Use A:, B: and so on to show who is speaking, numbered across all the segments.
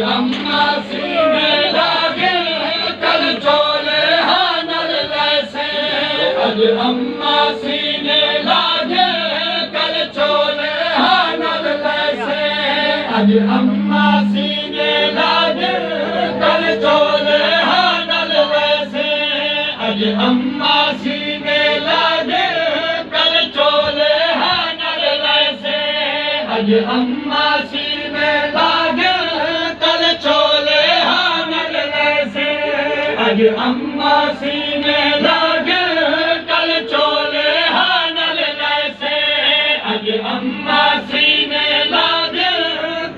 A: अम्मा सीने लागे कल चोले हानल लैसे अज अम्मा सीने लागे कल चोले हानल लैसे अज अम्मा सीने लागे कल चोले हानल लैसे अज अम्मा सीने लागे कल चोले हानल लैसे अज अम्मा सीने लागे कल चोले हानल लैसे अज अम्मा सीने लागे कल चोले हानल लैसे अज अम्मा सीने लागे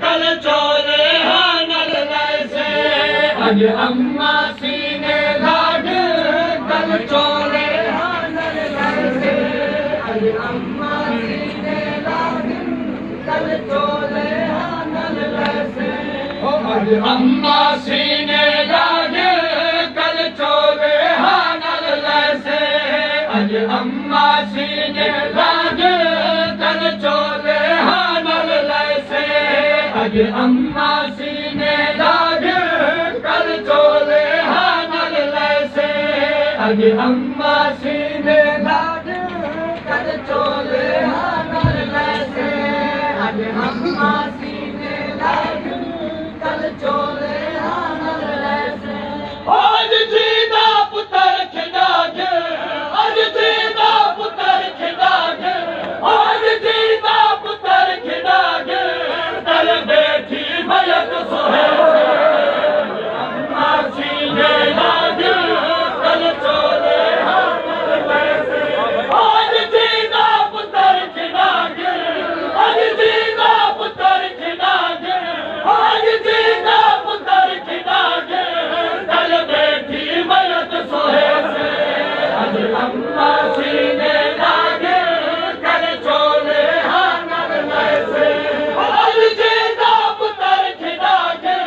A: कल चोले हानल लैसे अज अम्मा सीने लागे कल चोले हानल लैसे अज अम्मा सीने लागे कल चोले हानल लैसे अज अम्मा सीने लागे कल चोले हानल लैसे अज अम्मा सीने लागे कल चोले हानल लैसे अज अम्मा सीने लागे कल चोले हानल लैसे अज अम्मा सीने लागे कल चोले हानल लैसे अज अम्मा सीने लागे कल चोले हानल लैसे आज जीदा पुत्र खिलागे आज जीदा पुत्र खिलागे आज जीदा पुत्र खिलागे कल बैठी भयत सोहे अम्मा सीने लागे कल चोले हानल लैसे आज जीदा पुत्र खिलागे आज जीदा पुत्र खिलागे आज जीदा पुत्र खिलागे कल बैठी भयत सोहे अज अम्मा सीने लागे कल चोले हानल लैसे आज जीदा पुत्र खिलागे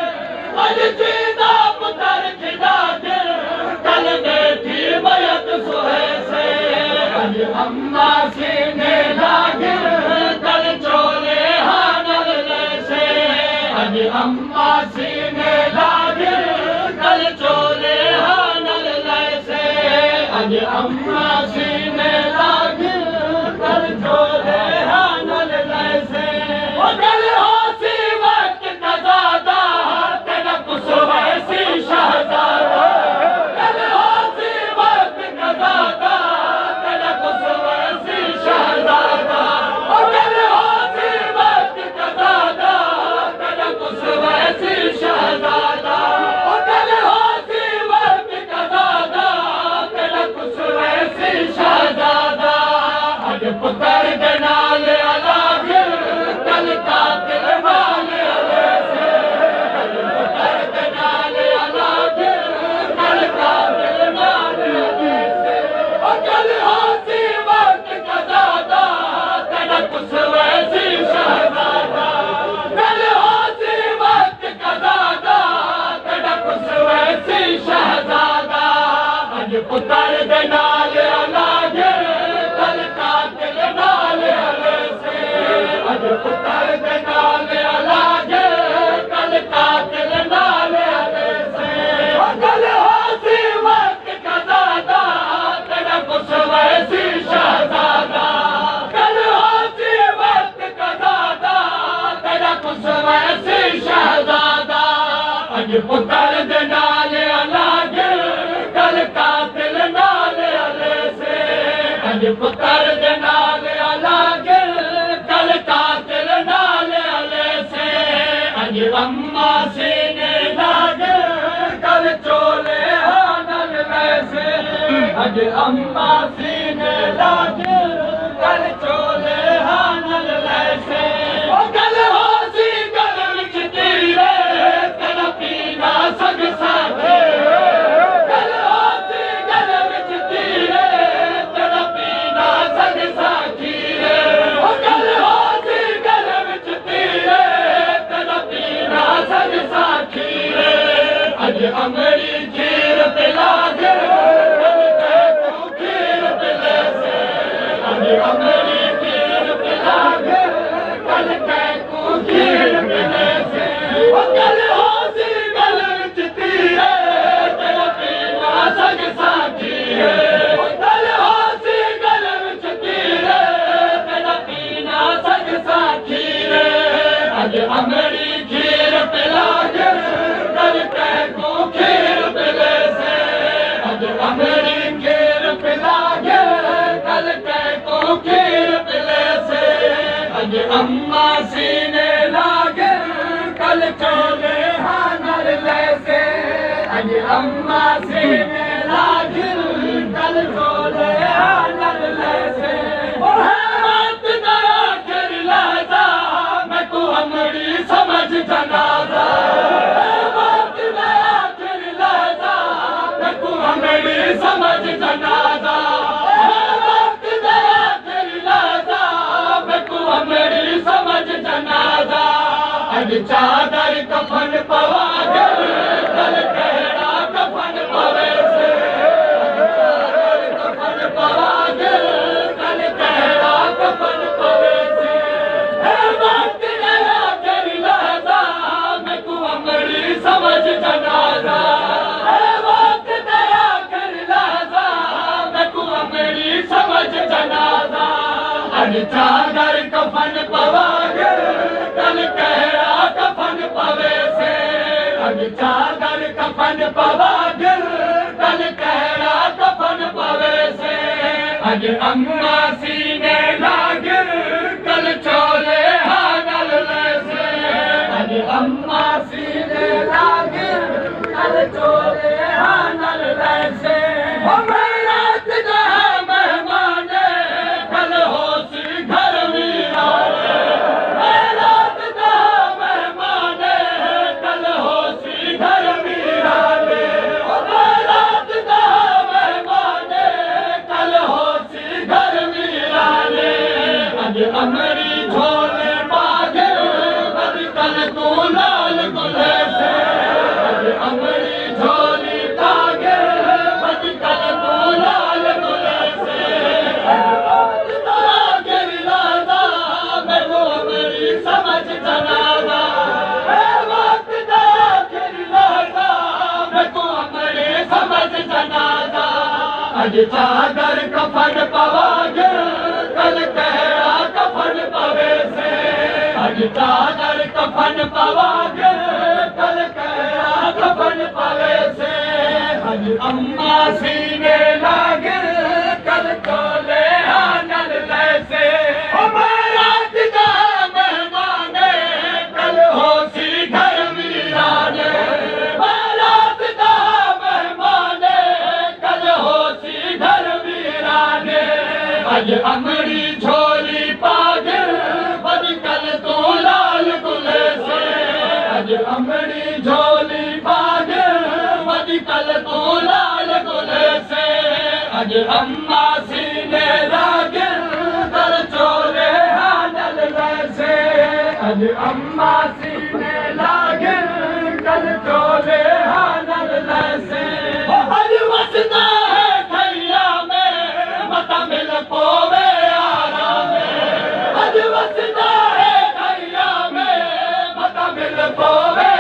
A: आज जीदा पुत्र खिलागे कल बैठी भयत सोहे अज अम्मा सीने लागे कल चोले हानल लैसे अज अम्मा सीने लागे कल चोले हानल लैसे अज अम्मा सीने लागे कल चोले हानल लैसे कल होसी वक्त कज़ादा तेरा कुसवैसी शहज़ादा कल होसी वक्त कज़ादा तेरा कुसवैसी शहज़ादा कल होसी वक्त कज़ादा तेरा कुसवैसी शहज़ादा कल होसी वक्त कज़ादा तेरा कुसवैसी शहज़ादा अज पुत्र दे नाल अलग कल कातिल नाल अलैसे अज पुत्र दे नाल अलग कल कातिल नाल अलैसे कल होसी वक्त कज़ादा तेरा कुसवैसी शहज़ादा कल होसी वक्त कज़ादा तेरा कुसवैसी शहज़ादा अज पुत्र दे नाल अलग कल कातिल नाल अलैसे अज पुत्र दे नाल अलग कल कातिल नाल अलैसे कल होसी वक्त कज़ादा तेरा कुसवैसी शहज़ादा कल होसी वक्त कज़ादा तेरा कुसवैसी शहज़ादा अज पुत्र दे नाल अलग कल कातिल नाल अलैसे अज पुत्र दे नाल अलग कल कातिल नाल अलैसे अज अम्मा सीने लागे कल चोले हानल लैसे अज अम्मा सीने लागे कल चोले हानल लैसे कल होसी गल विच तीरे तेरा पीना सग साथे कल होसी गल विच तीरे तेरा पीना सग साथी कल होसी गल विच तीरे तेरा पीना सग साथी अज अमरी खीर पिला दे कल तू खीर अज अमड़ी खीर पिला के कल को खीर पिले से अज अमड़ी खीर पिला के कल को खीर पिले से अज अम्मा सीने लागे कल चोले हानर ले से अज अम्मा सीने लागे कल चोले हानर ले से अमड़ी समझ जनाजा बात आखिर लाजा तू अमड़ी समझ जनाजा बात आखिर लाजा तू अमड़ी समझ जनाजा अज चादर कफन पवा कल कहरा कफन पवे से चादर कफन पवा कल कहरा कफन पवे से समझ जनाजा वक्त दया कर लाजा मैं तू अमड़ी समझ जनाजा अज चादर कफन पवा कल कहरा कफन पवे से अज चादर कफन पवा कल कहरा कफन पवे से अज अम्मा सीने लागे कल चोले हानल ले से अज अम्मा सीने लागे कल चोले हानल ले से रात जहाँ मेहमान कल होशी घर वीराने रात जहाँ मेहमान कल होशी घर वीराने रात जहाँ मेहमान कल होशी घर वीराने अज अमरी झोले बागे बद कल तू लाल गुले से अज अमरी झोली बागे बद कल तू लाल गुले से लाजा मैं वो अमरी समझ जनाजा वक्त दाखिल लाजा मैं को अमरी समझ जनाजा अज चादर कफन पवा कल कहरा कफन पवे से अज चादर कफन पवा कल कहरा कफन पवे से अज अम्मा सीने लागे कल चोले हानल ले से रात का मेहमान कल होशी घर वीराने रात का मेहमान कल होशी घर वीराने अज अमड़ी झोली पागे बद कल तू लाल गुले से अज अमड़ी झोली पागे बद कल तू लाल गुले से अज अम्मा सीने लागे कल चोले हानल ले से अज अम्मा सीने लागे कल चोले हानल ले से अज वसदा है खैया में मता मिल पोवे अज वसदा है खैया में मता मिल पोवे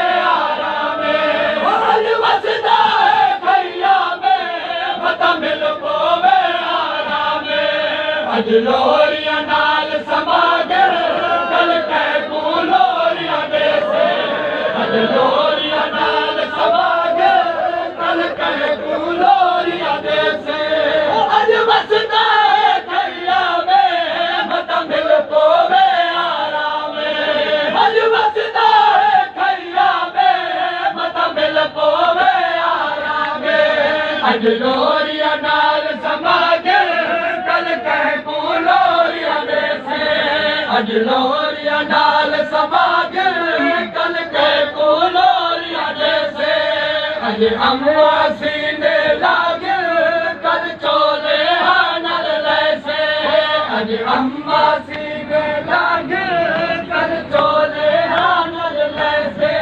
A: अज वसदा है खैया में मता मिल पोवे अज लोरिया नाल समागर कल कह लोरिया दे से अज लोरिया नाल समागर कल कह लोरिया दे से अज वसदा है खैया में मता मिल पोवे अज वसदा है खैया में मता मिल पोवे अज लोरिया नाल समागर कल कह लोरिया दे से अज लोरिया नाल समागर कल कह लोरिया दे से अज अम्मा सीने लागे कल चोले हानल ले से अज अम्मा सीने लागे कल चोले हानल ले से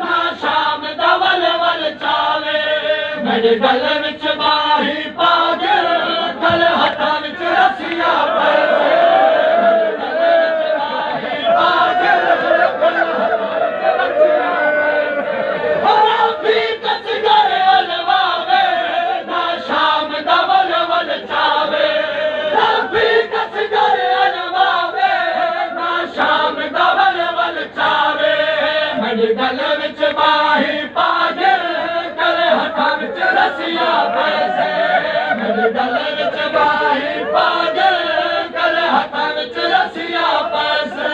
A: ना शाम दवल मल चावे मेरे गल विच बाही पागे कल हथा विच रसिया माही पागे कल हथां विच रसिया पैसे मेरे गल विच माही पागे कल हथां विच रसिया पैसे